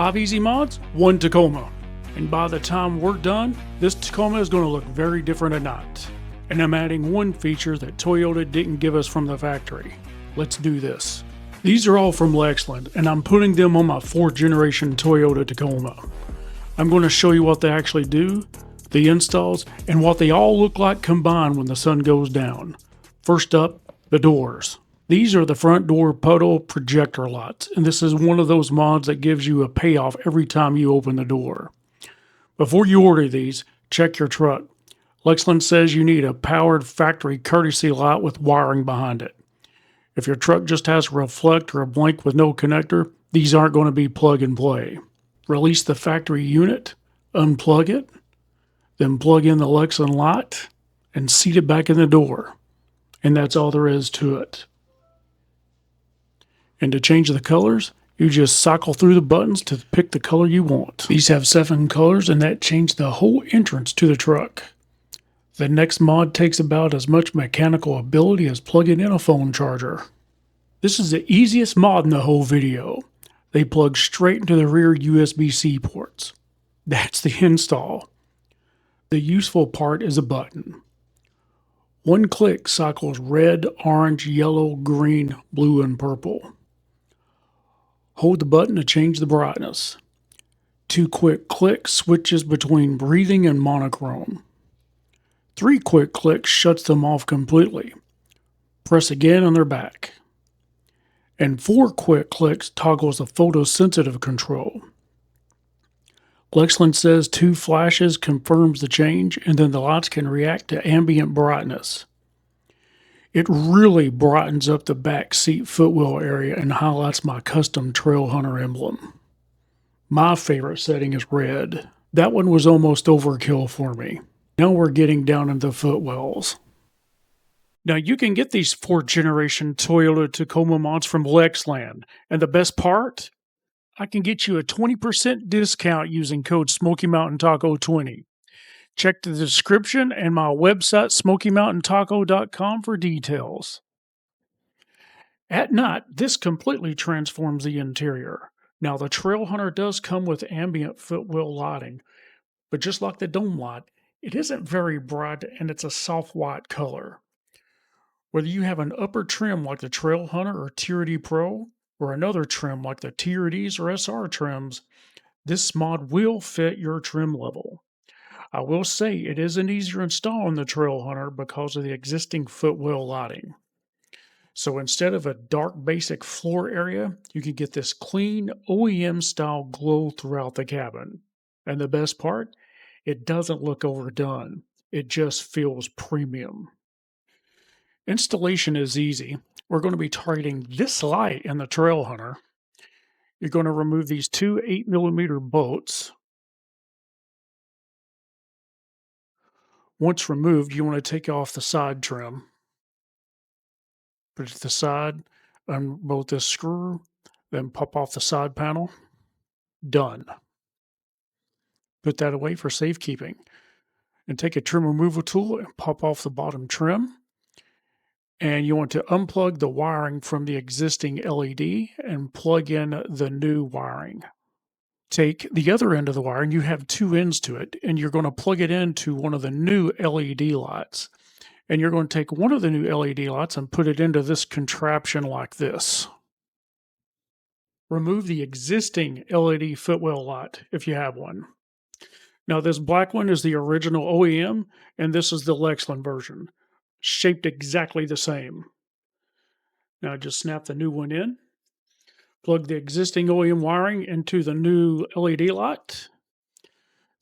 5 easy mods, 1 Tacoma. And by the time we're done, this Tacoma is going to look very different at night. And I'm adding one feature that Toyota didn't give us from the factory. Let's do this. These are all from LexLand, and I'm putting them on my 4th generation Toyota Tacoma. I'm going to show you what they actually do, the installs, and what they all look like combined when the sun goes down. First up, the doors. These are the front door Puddle projector lights, and this is one of those mods that gives you a payoff every time you open the door. Before you order these, check your truck. LexLand says you need a powered factory courtesy light with wiring behind it. If your truck just has a reflect or a blank with no connector, these aren't going to be plug and play. Release the factory unit, unplug it, then plug in the LexLand light, and seat it back in the door. And that's all there is to it. And to change the colors, you just cycle through the buttons to pick the color you want. These have 7 colors, and that changed the whole entrance to the truck. The next mod takes about as much mechanical ability as plugging in a phone charger. This is the easiest mod in the whole video. They plug straight into the rear USB-C ports. That's the install. The useful part is a button. One click cycles red, orange, yellow, green, blue, and purple. Hold the button to change the brightness. 2 quick clicks switches between breathing and monochrome. 3 quick clicks shuts them off completely. Press again on their back. And 4 quick clicks toggles the photosensitive control. LexLand says 2 flashes confirms the change, and then the lights can react to ambient brightness. It really brightens up the back seat footwell area and highlights my custom Trailhunter emblem. My favorite setting is red. That one was almost overkill for me. Now we're getting down into footwells. Now you can get these 4th generation Toyota Tacoma mods from LexLand, and the best part? I can get you a 20% discount using code SmokyMountainTaco20. Check the description and my website SmokyMountainTaco.com for details. At night, this completely transforms the interior. Now the Trailhunter does come with ambient footwell lighting, but just like the dome light, it isn't very bright and it's a soft white color. Whether you have an upper trim like the Trailhunter or TRD Pro, or another trim like the TRDs or SR trims, this mod will fit your trim level. I will say it is an easier install on the Trailhunter because of the existing footwell lighting. So instead of a dark basic floor area, you can get this clean OEM style glow throughout the cabin. And the best part? It doesn't look overdone. It just feels premium. Installation is easy. We're going to be targeting this light in the Trailhunter. You're going to remove these 2 8mm bolts. Once removed, you want to take off the side trim. Put it to the side, unbolt this screw, then pop off the side panel. Done. Put that away for safekeeping. And take a trim removal tool and pop off the bottom trim. And you want to unplug the wiring from the existing LED and plug in the new wiring. Take the other end of the wiring, you have 2 ends to it, and you're going to plug it into one of the new LED lights. And you're going to take one of the new LED lights and put it into this contraption like this. Remove the existing LED footwell light if you have one. Now this black one is the original OEM, and this is the LexLand version. Shaped exactly the same. Now just snap the new one in. Plug the existing OEM wiring into the new LED light.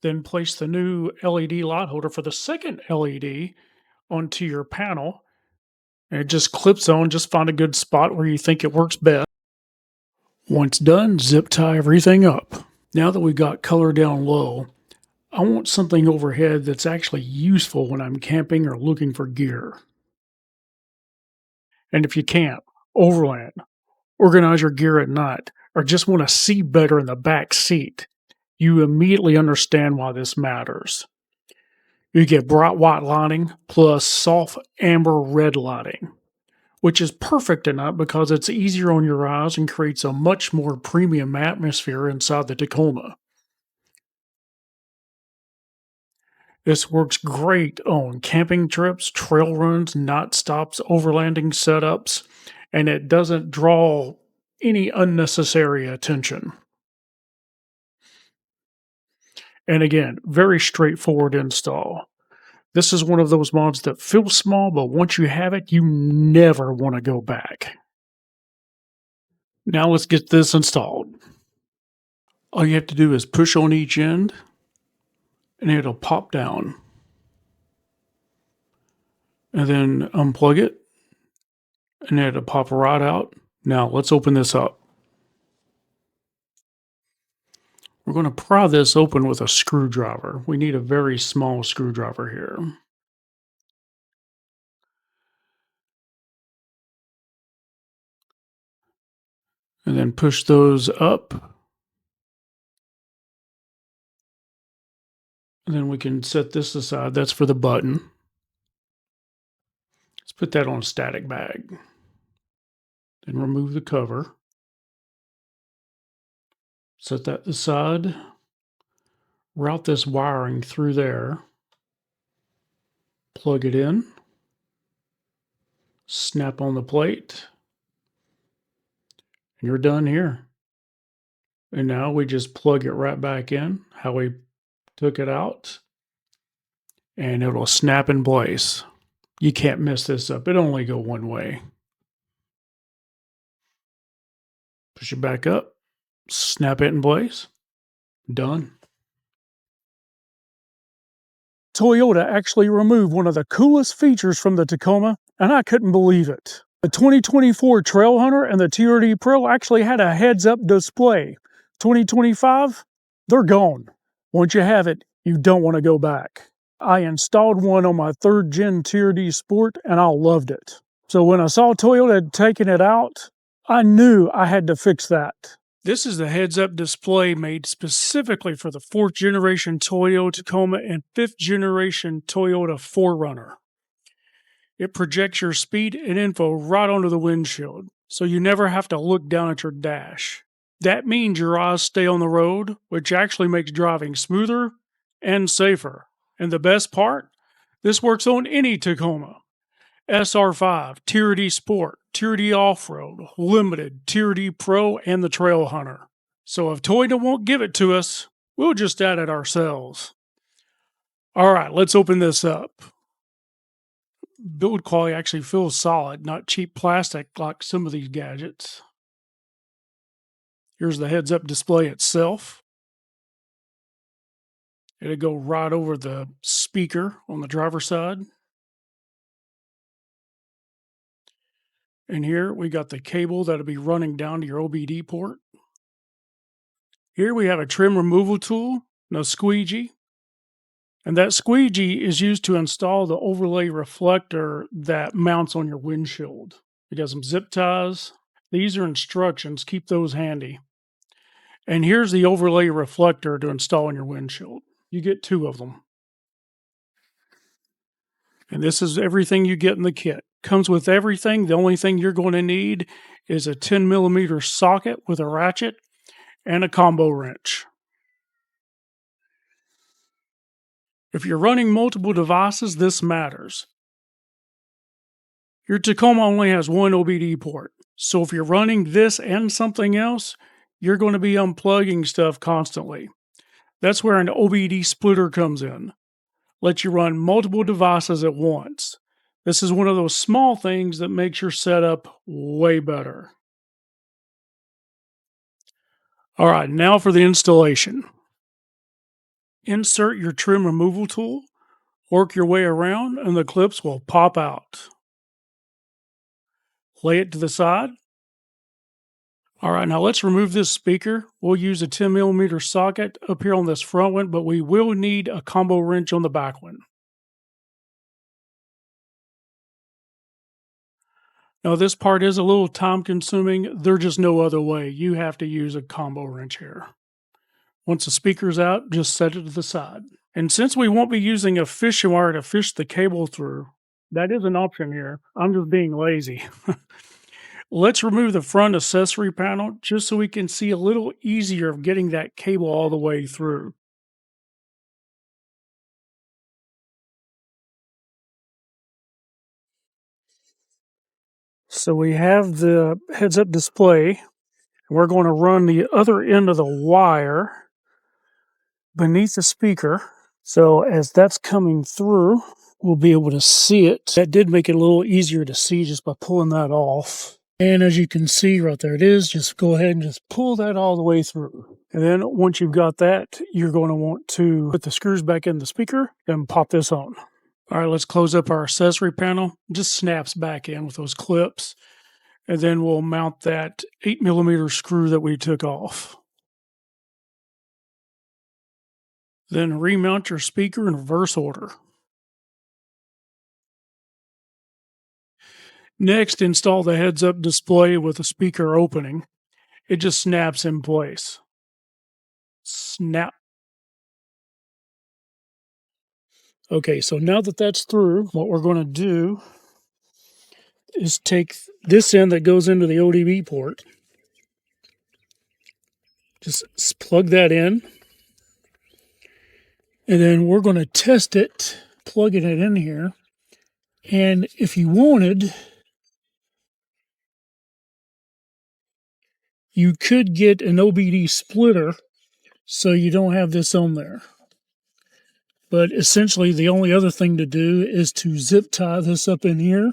Then place the new LED light holder for the second LED onto your panel. And it just clips on. Just find a good spot where you think it works best. Once done, zip tie everything up. Now that we've got color down low, I want something overhead that's actually useful when I'm camping or looking for gear. And if you can't, overland. Organize your gear at night, or just want to see better in the back seat, you immediately understand why this matters. You get bright white lighting plus soft amber red lighting. which is perfect enough because it's easier on your eyes and creates a much more premium atmosphere inside the Tacoma. This works great on camping trips, trail runs, night stops, overlanding setups, and it doesn't draw any unnecessary attention. And again, very straightforward install. This is one of those mods that feels small, but once you have it, you never want to go back. Now let's get this installed. All you have to do is push on each end and it'll pop down. And then unplug it and it'll pop right out. Now let's open this up. We're going to pry this open with a screwdriver. We need a very small screwdriver here. And then push those up. And then we can set this aside. That's for the button. Let's put that on a static bag. Then remove the cover. Set that aside. Route this wiring through there. Plug it in. Snap on the plate. And you're done here. And now we just plug it right back in, how we took it out. And it'll snap in place. You can't mess this up. It'll only go one way. Push it back up. Snap it in place. Done. Toyota actually removed one of the coolest features from the Tacoma, and I couldn't believe it. The 2024 Trailhunter and the TRD Pro actually had a heads-up display. 2025, they're gone. Once you have it, you don't want to go back. I installed one on my 3rd gen TRD Sport, and I loved it. So when I saw Toyota had taken it out, I knew I had to fix that. This is the heads-up display made specifically for the 4th generation Toyota Tacoma and 5th generation Toyota 4Runner. It projects your speed and info right onto the windshield, so you never have to look down at your dash. That means your eyes stay on the road, which actually makes driving smoother and safer. And the best part? This works on any Tacoma. SR5, TRD Sport, TRD Off-Road, Limited, TRD Pro, and the Trailhunter. So if Toyota won't give it to us, we'll just add it ourselves. Alright, let's open this up. Build quality actually feels solid, not cheap plastic like some of these gadgets. Here's the heads-up display itself. It'll go right over the speaker on the driver's side. And here we got the cable that'll be running down to your OBD port. Here we have a trim removal tool, no squeegee. And that squeegee is used to install the overlay reflector that mounts on your windshield. You got some zip ties. These are instructions, keep those handy. And here's the overlay reflector to install on your windshield. You get 2 of them. And this is everything you get in the kit. Comes with everything. The only thing you're going to need is a 10mm socket with a ratchet and a combo wrench. If you're running multiple devices, this matters. Your Tacoma only has one OBD port. So if you're running this and something else, you're going to be unplugging stuff constantly. That's where an OBD splitter comes in. Lets you run multiple devices at once. This is one of those small things that makes your setup way better. Alright, now for the installation. Insert your trim removal tool, work your way around, and the clips will pop out. Lay it to the side. Alright, now let's remove this speaker. We'll use a 10mm socket up here on this front one, but we will need a combo wrench on the back one. Now this part is a little time consuming. There's just no other way. You have to use a combo wrench here. Once the speaker's out, just set it to the side. And since we won't be using a fishing wire to fish the cable through, That is an option here. I'm just being lazy. Let's remove the front accessory panel just so we can see a little easier of getting that cable all the way through. So we have the heads-up display. We're going to run the other end of the wire beneath the speaker. So as that's coming through, we'll be able to see it. That did make it a little easier to see just by pulling that off. And as you can see right there it is, just go ahead and just pull that all the way through. And then once you've got that, you're going to want to put the screws back in the speaker and pop this on. All right, let's close up our accessory panel. Just snaps back in with those clips. And then we'll mount that 8mm screw that we took off. Then remount your speaker in reverse order. Next, install the heads-up display with the speaker opening. It just snaps in place. Snap. Okay, so now that that's through, what we're going to do is take this end that goes into the ODB port. Just plug that in. And then we're going to test it, plugging it in here. And if you wanted, you could get an OBD splitter so you don't have this on there. But essentially, the only other thing to do is to zip tie this up in here.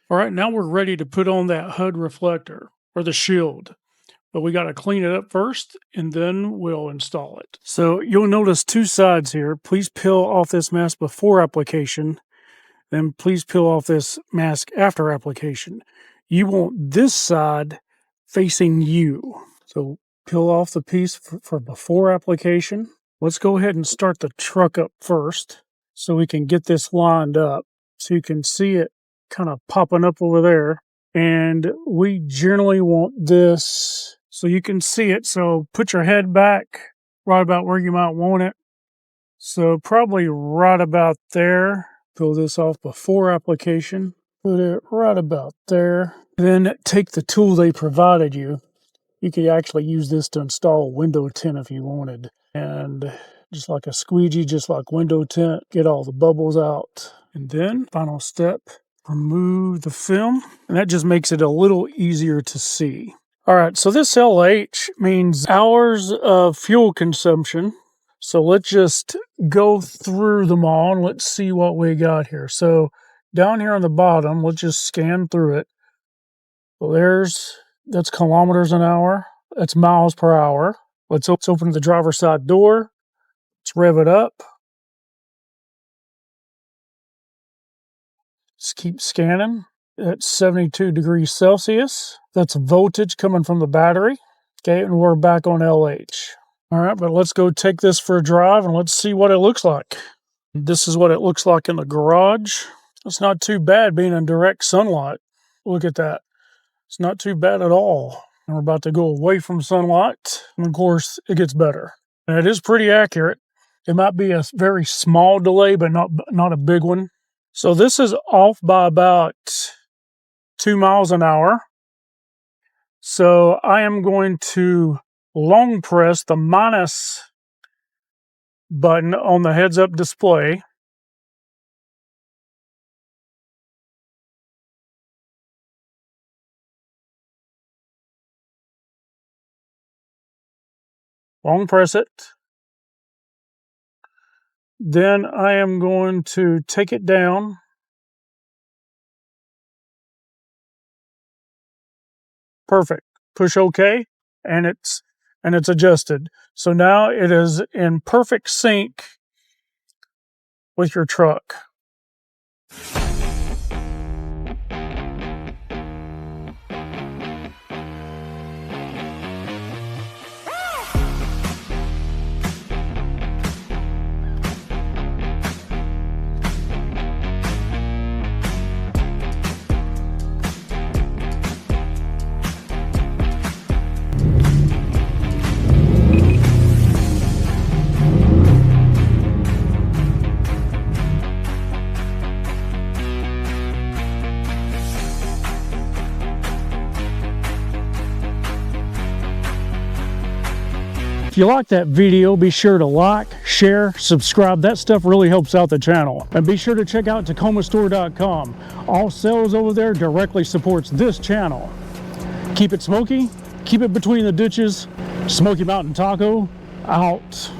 All right, now we're ready to put on that HUD reflector, or the shield. But we got to clean it up first, and then we'll install it. So you'll notice two sides here. Please peel off this mask before application. Then please peel off this mask after application. You want this side facing you. So peel off the piece for before application. Let's go ahead and start the truck up first so we can get this lined up. So you can see it kind of popping up over there. And we generally want this so you can see it. So put your head back right about where you might want it. So probably right about there. Peel this off before application. Put it right about there. Then take the tool they provided you. You could actually use this to install a window tint if you wanted. And just like a squeegee, just like window tint, get all the bubbles out. And then, final step, remove the film. And that just makes it a little easier to see. All right, so this LH means hours of fuel consumption. So let's just go through them all and let's see what we got here. So down here on the bottom, let's just scan through it. Well, that's kilometers an hour. That's miles per hour. Let's open the driver's side door. Let's rev it up. Just keep scanning. It's 72 degrees Celsius. That's voltage coming from the battery. Okay, and we're back on LH. All right, but let's go take this for a drive and let's see what it looks like. This is what it looks like in the garage. It's not too bad being in direct sunlight. Look at that. It's not too bad at all. And we're about to go away from sunlight. And of course, it gets better. And it is pretty accurate. It might be a very small delay, but not a big one. So this is off by about 2 miles an hour. So I am going to long press the minus button on the heads-up display. Long press it. Then I am going to take it down. Perfect. Push OK, and it's adjusted. So now it is in perfect sync with your truck. If you like that video, be sure to like, share, subscribe. That stuff really helps out the channel. And be sure to check out TacomaStore.com. All sales over there directly supports this channel. Keep it smoky, keep it between the ditches. Smoky Mountain Taco, out.